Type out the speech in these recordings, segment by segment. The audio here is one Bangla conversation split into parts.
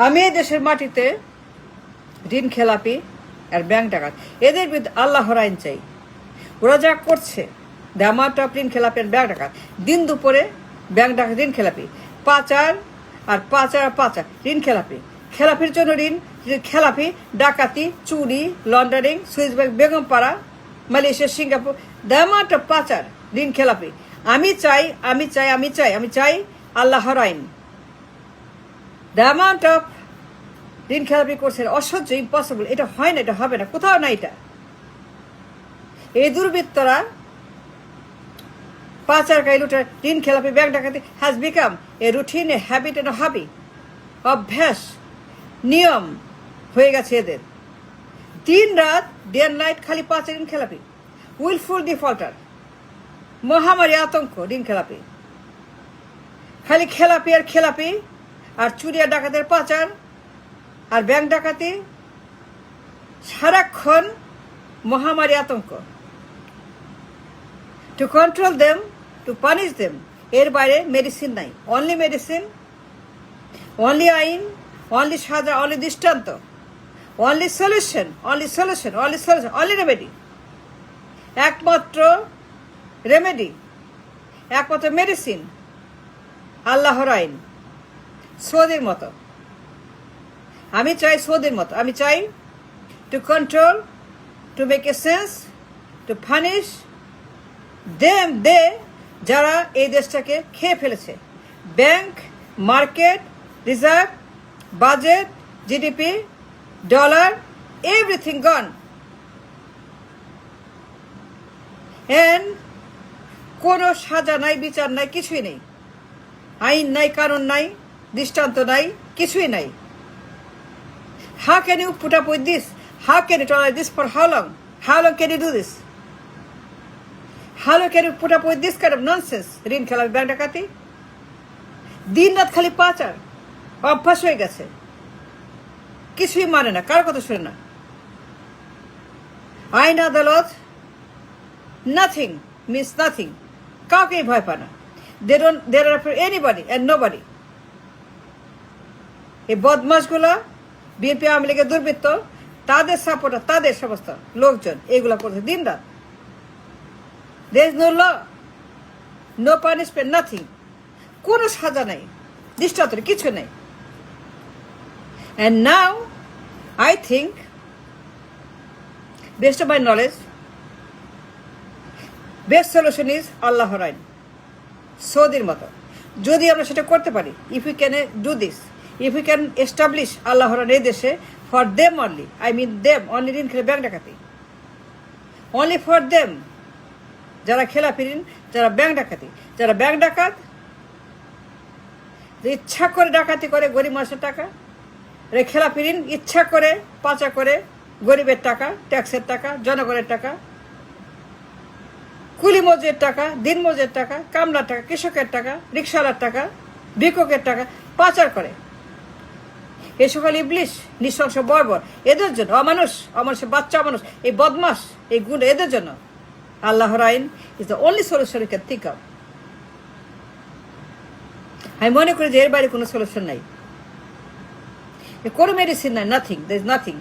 আমি এই দেশের মাটিতে ঋণ খেলাপি আর ব্যাংক ডাকাত এদের বিরুদ্ধে আল্লাহর আইন চাই। ওরা যা করছে দ্য অ্যামাউন্ট অফ ঋণ খেলাপি আর ব্যাংক ডাকাত, দিন দুপুরে ব্যাংক ডাকাত, ঋণ খেলাপি, পাচার আর পাচার ঋণ খেলাপির জন্য ঋণ খেলাপি, ডাকাতি, চুরি, laundering, Swiss bank, Begumpara, Malaysia, Singapore, the amount of পাচার, ঋণ খেলাপি। আমি চাই আল্লাহর আইন। দ্য অ্যামাউন্ট অফ ঋণ খেলাপি করছে অসহ্য, ইম্পসিবল। এটা হয় না, এটা হবে না, কোথাও না। এটা এই দুর্বৃত্তরা পাচারকারী, লুটার, ঋণ খেলাপি, ব্যাংক ডাকাতি has become a routine, a habit and hobby, অভ্যাস, নিয়ম হয়ে গেছে এদের। দিন রাত, ডে অ্যান্ড নাইট খালি পাচার, ঋণ খেলাপি, উইলফুল ডিফল্টার, মহামারী, আতঙ্ক, ঋণ খেলাপি, খালি খেলাপি আর চুরি আর ডাকাতের পাচার আর ব্যাংক ডাকাতি, সারাক্ষণ মহামারী, আতঙ্ক। To control them, to punish them, এর বাইরে মেডিসিন নাই। অনলি মেডিসিন, অনলি আইন, অনলি সাজা, অনলি দৃষ্টান্ত, অনলি সলিউশন, অনলি রেমেডি। একমাত্র রেমেডি, একমাত্র মেডিসিন আল্লাহর আইন। সৌদির মতো আমি চাই to control, to make a sense, to punish they যারা এই দেশটাকে খেয়ে ফেলেছে। Bank, market, reserve, budget, GDP, dollar, everything gone. And কোনো সাজা নাই, বিচার নাই, কিছুই নেই। আইন নাই, কানুন নাই, দৃষ্টান্ত নাই, কিছুই নাই। How can you put up with this? How can you tolerate this for how long? How long can you do this? How long can you put up with this kind of nonsense? ঋণ খেলাপি, ব্যাংক ডাকাতি, দিন রাত খালি পাচার, অভ্যাস হয়ে গেছে। কিছুই মানে না, কার কথা শুনে না। আইন আদালত, নাথিং মিনস নাথিং, কাউকেই ভয় পায় না। They are afraid anybody and nobody. এই বদমাশগুলা, বিএনপি, আওয়ামী লীগের দুর্বৃত্ত, তাদের সাপোর্টার, তাদের সমস্ত লোকজন এগুলা করছে দিন রাত। There is no law, no punishment, nothing. কোনো সাজা নাই, দৃষ্টান্ত কিছু নেই। And now I think, based on my knowledge, best solution is আল্লাহর আইন, সৌদির মতো। যদি আমরা সেটা করতে পারি, if we can do this, if we can establish আল্লাহর আইন এই দেশে, for them only, I mean them only, ঋণ খেলে ব্যাংক ডাকাতি, only for them, যারা খেলাপি ঋণ, যারা ব্যাংক ডাকাতি, যারা ব্যাংক ডাকাত, যে ইচ্ছা করে ডাকাতি করে গরিব মানুষের টাকা, খেলাপি ঋণ ইচ্ছা করে পাচার করে গরিবের টাকা, ট্যাক্সের টাকা, জনগণের টাকা, কুলি মজুরের টাকা, দিন মজুরের টাকা, কামলার টাকা, কৃষকের টাকা, রিক্সাওয়ালার টাকা, ভিক্ষুকের টাকা পাচার করে। এই সকল ইবলিশ, নৃশংস, বর্বর, এদের জন্য, অমানুষের বাচ্চা মানুষ, এই বদমাস, এই গুণ, এদের জন্য আল্লাহর আইন is the only solution you can think of. আমি মনে করি যে এর বাইরে কোনো সলিউশন নাই, কোনো মেডিসিন নাই, নাথিং, দের ইজ নাথিং।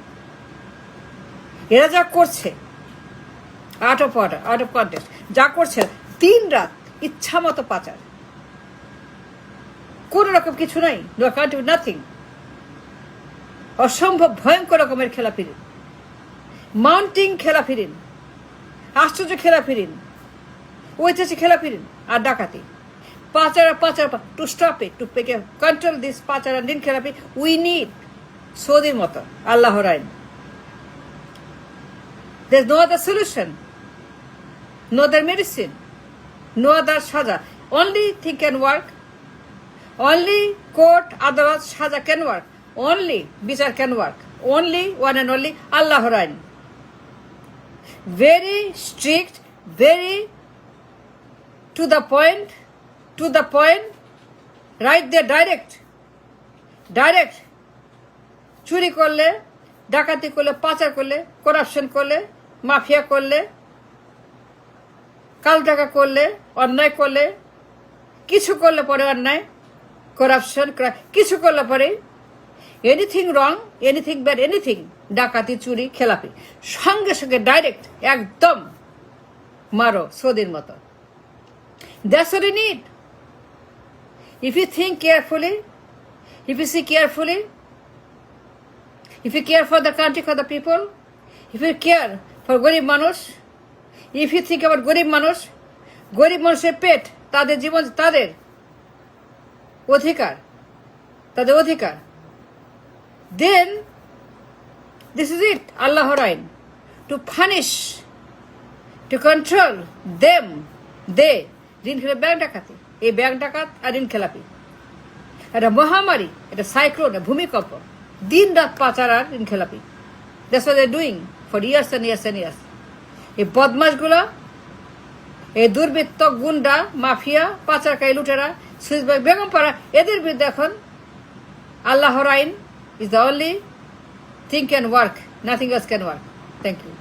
এরা যা করছে out of order, out of context, যা করছে দিন রাত ইচ্ছা মতো পাচার, কোন রকম কিছু নাই, নো অ্যাকাউন্টেবল, নাথিং। অসম্ভব ভয়ঙ্কর রকমের খেলাপি ঋণ, মাউন্টিং খেলাপি ঋণ, আশ্চর্য খেলাপি ঋণ, ঐতিহাসিক খেলাপি ঋণ আর ডাকাতি, পাচার, to stop it, to control this পাচার আর ঋণ খেলাপি, উই নিড সৌদির মতো আল্লাহর আইন। There's no other solution, no other medicine, no other saja. Only thing can work, only court, adalat, saja can work, only বিচার can work, only one and only Allahur ain. Very strict, very to the point, right there, direct. চুরি করলে, ডাকাতি করলে, পাচার করলে, করাপশন করলে, মাফিয়া করলে, কাল টাকা করলে, অন্যায় করলে, কিছু করলে পরে অন্যায়, করাপশন, কিছু করলে পরে anything wrong, anything bad, anything, ডাকাতি, চুরি, খেলাপি, সঙ্গে সঙ্গে ডাইরেক্ট একদম মারো সৌদির মতো। That's what you need. If you think carefully, if you see carefully, if you care for the country, for the people, if you care for গরিব মানুষ, if you think about গরিব মানুষের পেট, তাদের জীবন, তাদের অধিকার, then this is it, Allah's ain, to punish, to control them, they, ঋণ খেলে ব্যাংক ডাকাতি, এই ব্যাংক ডাকাত আর ঋণ খেলাপি, একটা মহামারী, একটা সাইক্লোন, ভূমিকম্প, দিন রাত পাচার আর ঋণ খেলাপি। That's what they are doing for years and years and years. এই বদমাশগুলো, এই দুর্বৃত্ত, গুন্ডা, মাফিয়া, পাচারকারী, লুটেরা, সুইচ ব্যাংক, বেগমপাড়া, এদের বিরুদ্ধে এখন আল্লাহর আইন is the only thing can work, nothing else can work. Thank you.